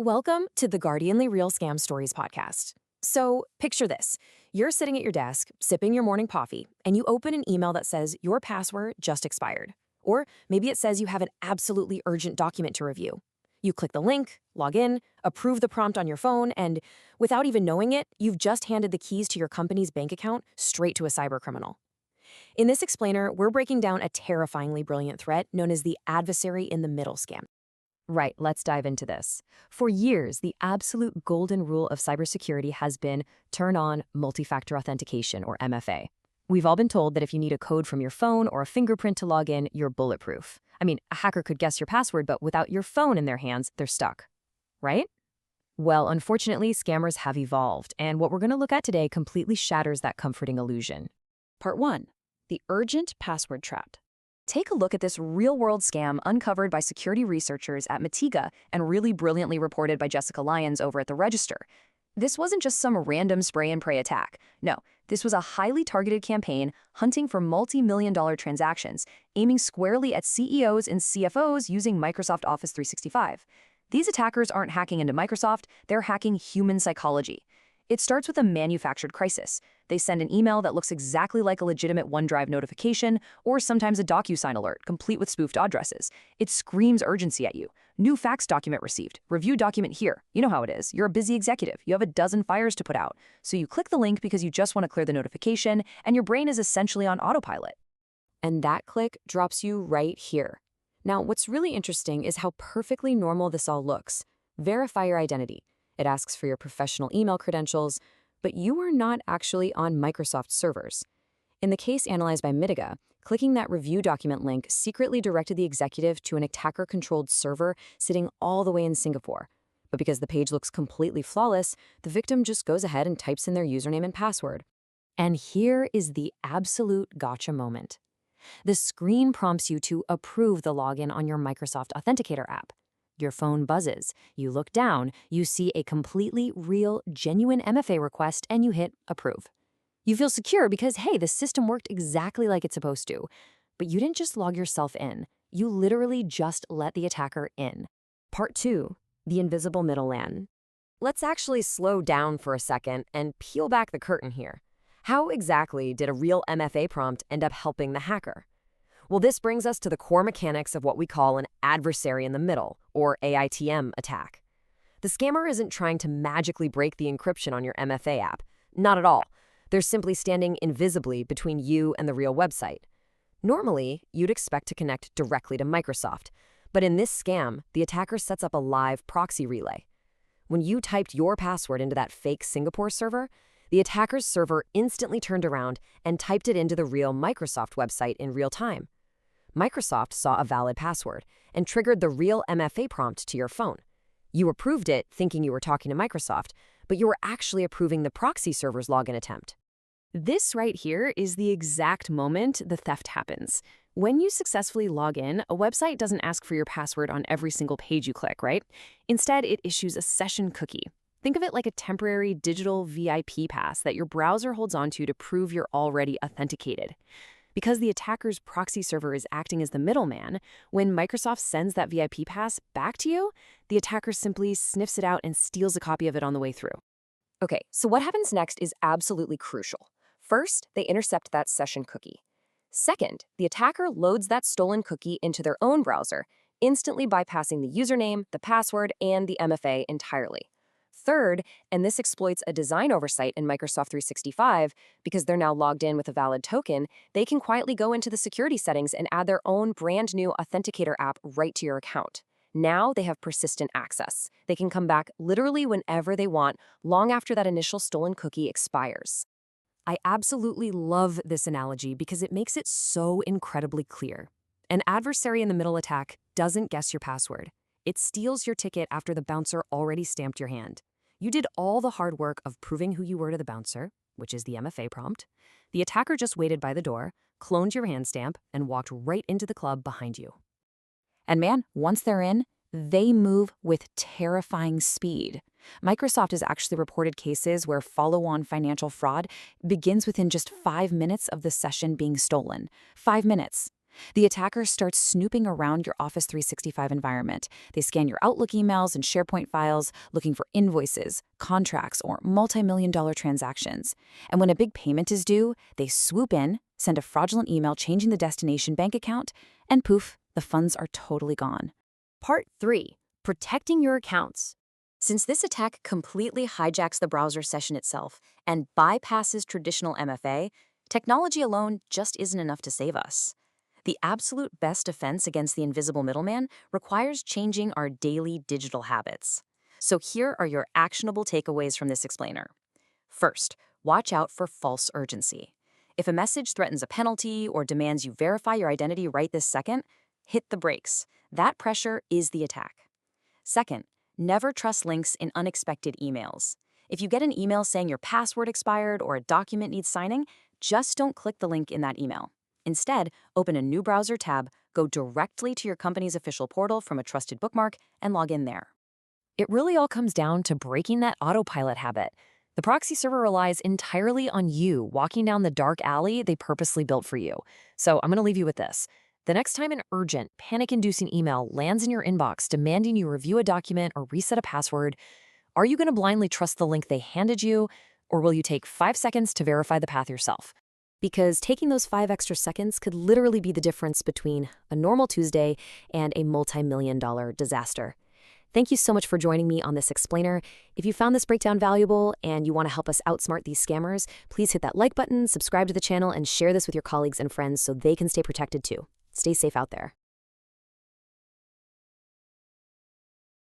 Welcome to the Guardianly Real Scam Stories podcast. So, picture this. You're sitting at your desk, sipping your morning coffee, and you open an email that says your password just expired. Or maybe it says you have an absolutely urgent document to review. You click the link, log in, approve the prompt on your phone, and without even knowing it, you've just handed the keys to your company's bank account straight to a cybercriminal. In this explainer, we're breaking down a terrifyingly brilliant threat known as the Adversary-in-the-Middle scam. Right, let's dive into this. For years, the absolute golden rule of cybersecurity has been turn on multi-factor authentication, or MFA. We've all been told that if you need a code from your phone or a fingerprint to log in, you're bulletproof. I mean, a hacker could guess your password, but without your phone in their hands, they're stuck. Right? Well, unfortunately, scammers have evolved, and what we're going to look at today completely shatters that comforting illusion. Part 1. The Urgent Password Trap. Take a look at this real-world scam uncovered by security researchers at Matiga and really brilliantly reported by Jessica Lyons over at The Register. This wasn't just some random spray-and-pray attack. No, this was a highly targeted campaign hunting for multi-million-dollar transactions, aiming squarely at CEOs and CFOs using Microsoft Office 365. These attackers aren't hacking into Microsoft, they're hacking human psychology. It starts with a manufactured crisis. They send an email that looks exactly like a legitimate OneDrive notification, or sometimes a DocuSign alert, complete with spoofed addresses. It screams urgency at you. New fax document received. Review document here. You know how it is. You're a busy executive. You have a dozen fires to put out. So you click the link because you just want to clear the notification, and your brain is essentially on autopilot. And that click drops you right here. Now, what's really interesting is how perfectly normal this all looks. Verify your identity. It asks for your professional email credentials, but you are not actually on Microsoft servers. In the case analyzed by Mitiga, clicking that review document link secretly directed the executive to an attacker-controlled server sitting all the way in Singapore. But because the page looks completely flawless, the victim just goes ahead and types in their username and password. And here is the absolute gotcha moment. The screen prompts you to approve the login on your Microsoft Authenticator app. Your phone buzzes. You look down, you see a completely real, genuine MFA request, and you hit approve. You feel secure because, hey, the system worked exactly like it's supposed to. But you didn't just log yourself in. You literally just let the attacker in. Part 2. The invisible middleman. Let's actually slow down for a second and peel back the curtain here. How exactly did a real MFA prompt end up helping the hacker? Well, this brings us to the core mechanics of what we call an adversary-in-the-middle, or AiTM, attack. The scammer isn't trying to magically break the encryption on your MFA app. Not at all. They're simply standing invisibly between you and the real website. Normally, you'd expect to connect directly to Microsoft, but in this scam, the attacker sets up a live proxy relay. When you typed your password into that fake Singapore server, the attacker's server instantly turned around and typed it into the real Microsoft website in real time. Microsoft saw a valid password and triggered the real MFA prompt to your phone. You approved it thinking you were talking to Microsoft, but you were actually approving the proxy server's login attempt. This right here is the exact moment the theft happens. When you successfully log in, a website doesn't ask for your password on every single page you click, right? Instead, it issues a session cookie. Think of it like a temporary digital VIP pass that your browser holds onto to prove you're already authenticated. Because the attacker's proxy server is acting as the middleman, when Microsoft sends that VIP pass back to you, the attacker simply sniffs it out and steals a copy of it on the way through. Okay, so what happens next is absolutely crucial. First, they intercept that session cookie. Second, the attacker loads that stolen cookie into their own browser, instantly bypassing the username, the password, and the MFA entirely. Third, and this exploits a design oversight in Microsoft 365, because they're now logged in with a valid token, they can quietly go into the security settings and add their own brand new Authenticator app right to your account. Now they have persistent access. They can come back literally whenever they want, long after that initial stolen cookie expires. I absolutely love this analogy because it makes it so incredibly clear. An adversary-in-the-middle attack doesn't guess your password. It steals your ticket after the bouncer already stamped your hand. You did all the hard work of proving who you were to the bouncer, which is the MFA prompt. The attacker just waited by the door, cloned your hand stamp, and walked right into the club behind you. And man, once they're in, they move with terrifying speed. Microsoft has actually reported cases where follow-on financial fraud begins within just 5 minutes of the session being stolen. 5 minutes. The attacker starts snooping around your Office 365 environment. They scan your Outlook emails and SharePoint files, looking for invoices, contracts, or multi-million-dollar transactions. And when a big payment is due, they swoop in, send a fraudulent email changing the destination bank account, and poof, the funds are totally gone. Part 3. Protecting your accounts. Since this attack completely hijacks the browser session itself and bypasses traditional MFA, technology alone just isn't enough to save us. The absolute best defense against the invisible middleman requires changing our daily digital habits. So here are your actionable takeaways from this explainer. First, watch out for false urgency. If a message threatens a penalty or demands you verify your identity right this second, hit the brakes. That pressure is the attack. Second, never trust links in unexpected emails. If you get an email saying your password expired or a document needs signing, just don't click the link in that email. Instead, open a new browser tab, go directly to your company's official portal from a trusted bookmark, and log in there. It really all comes down to breaking that autopilot habit. The proxy server relies entirely on you walking down the dark alley they purposely built for you. So I'm going to leave you with this. The next time an urgent, panic-inducing email lands in your inbox demanding you review a document or reset a password, are you going to blindly trust the link they handed you, or will you take 5 seconds to verify the path yourself? Because taking those 5 extra seconds could literally be the difference between a normal Tuesday and a multi-million-dollar disaster. Thank you so much for joining me on this explainer. If you found this breakdown valuable and you want to help us outsmart these scammers, please hit that like button, subscribe to the channel, and share this with your colleagues and friends so they can stay protected too. Stay safe out there.